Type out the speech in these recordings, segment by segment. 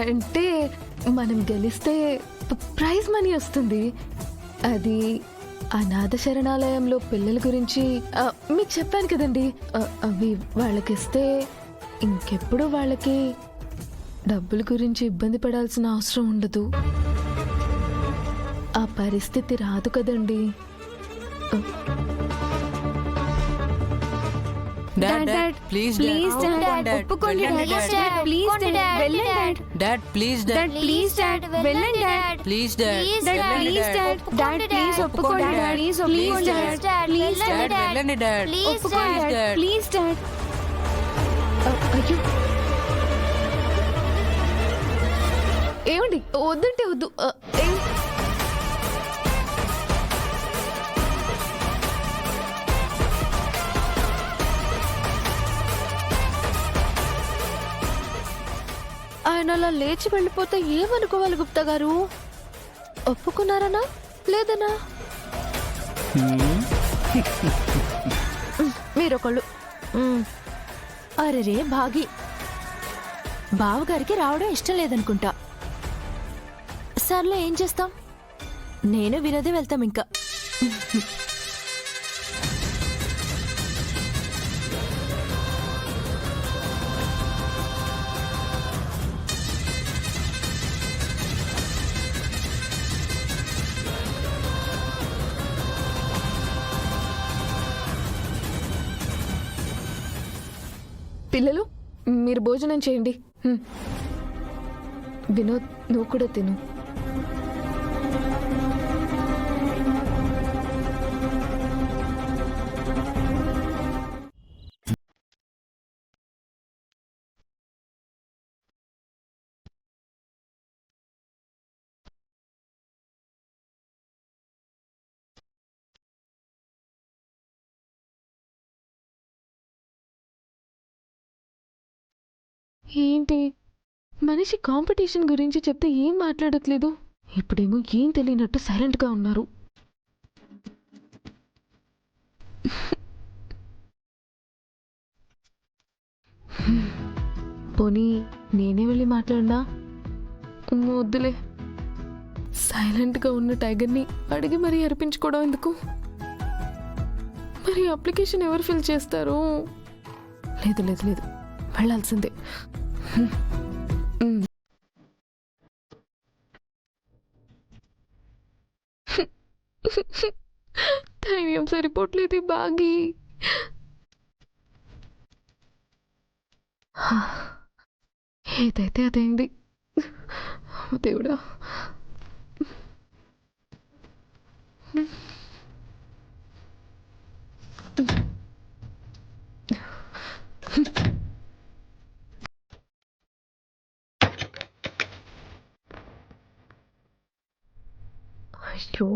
అంటే మనం గెలిస్తే ప్రైజ్ మనీ వస్తుంది. అది అనాథ శరణాలయంలో పిల్లల గురించి మీకు చెప్పాను కదండి. అవి వాళ్ళకిస్తే ఇంకెప్పుడు వాళ్ళకి డబ్బుల గురించి ఇబ్బంది పడాల్సిన అవసరం ఉండదు. ఆ పరిస్థితి రాదు కదండి. Dad dad please please dad ఒప్పుకోండి డాడ్ ప్లీజ్ డాడ్ వెళ్ళండి dad dad please dad please dad వెళ్ళండి dad please dad please dad dad please ఒప్పుకోండి డాడ్ ప్లీజ్ ఒప్పుకోండి డాడ్ ప్లీజ్ డాడ్ వెళ్ళండి డాడ్ ఒప్పుకోండి డాడ్ ప్లీజ్ డాడ్. అయ్యో ఏమండి, వద్దంటే వద్దు. ఆయన అలా లేచి వెళ్ళిపోతే ఏమనుకోవాలి గుప్తా గారు? ఒప్పుకున్నారనా లేదనా? మీరొకళ్ళు. అరెరే భాగి, బావగారికి రావడం ఇష్టం లేదనుకుంటా. సర్లే, ఏం చేస్తాం, నేను వినోదే వెళ్తాం ఇంకా. పిల్లలు, మీరు భోజనం చేయండి. వినోద్, నువ్వు కూడా తిను. ఏంటి, మనిషి కాంపిటీషన్ గురించి చెప్తే ఏం మాట్లాడట్లేదు? ఇప్పుడేమో ఏం తెలియనట్టు సైలెంట్గా ఉన్నారు. పోనీ నేనే వెళ్ళి మాట్లాడినా? వద్దులే, సైలెంట్గా ఉన్న టైగర్ని అడిగి మరీ అర్పించుకోవడం ఎందుకు? మరి అప్లికేషన్ ఎవరు ఫిల్ చేస్తారు? లేదు లేదు లేదు, వెళ్ళాల్సిందే. ధైర్యం సరిపోవట్లేదు బాగి. ఏదైతే అదైంది. దేవుడా. అయ్యో,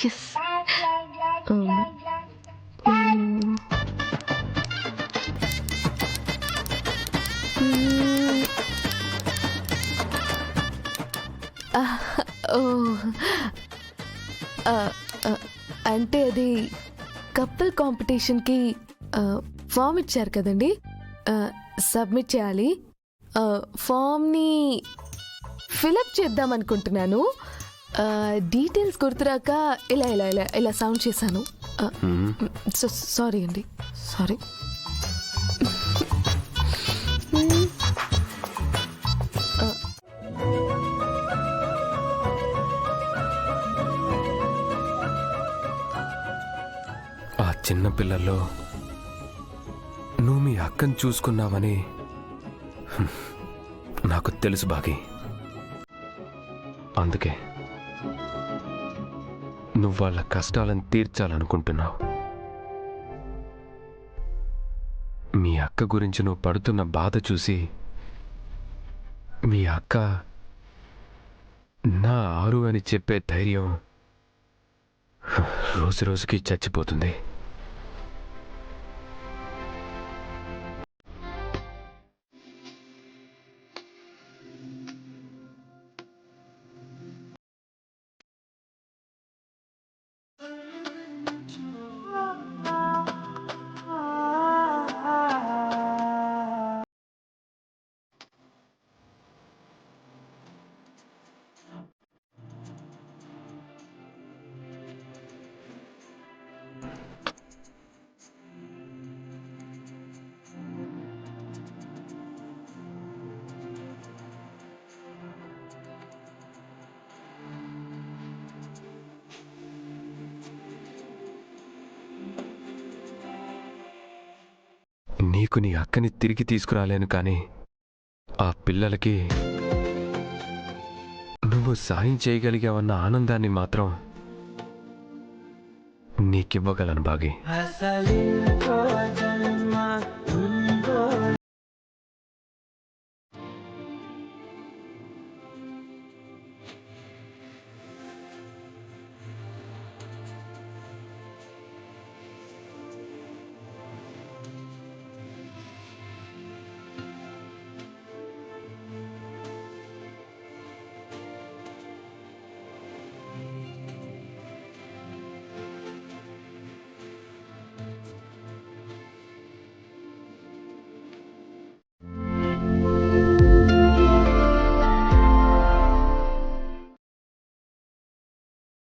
yes. అంటే అది కపుల్ కాంపిటీషన్కి ఫామ్ ఇచ్చారు కదండి, సబ్మిట్ చేయాలి. ఫామ్ని ఫిలప్ చేద్దాం అనుకుంటున్నాను. డీటెయిల్స్ గుర్తురాక ఇలా ఇలా ఇలా ఇలా సౌండ్ చేశాను. సారీ అండి, సారీ. ఆ చిన్న పిల్లల్లో నువ్వు మీ అక్కను చూసుకున్నావని నాకు తెలుసు బాగి. అందుకే నువ్వు వాళ్ళ కష్టాలను తీర్చాలనుకుంటున్నావు. మీ అక్క గురించి నువ్వు పడుతున్న బాధ చూసి మీ అక్క నా ఆరు అని చెప్పే ధైర్యం రోజు రోజుకి చచ్చిపోతుంది. నీకు నీ అక్కని తిరిగి తీసుకురాలేను, కానీ ఆ పిల్లలకి నువ్వు సాయం చేయగలిగావన్న ఆనందాన్ని మాత్రం నీకివ్వగలను బాగి.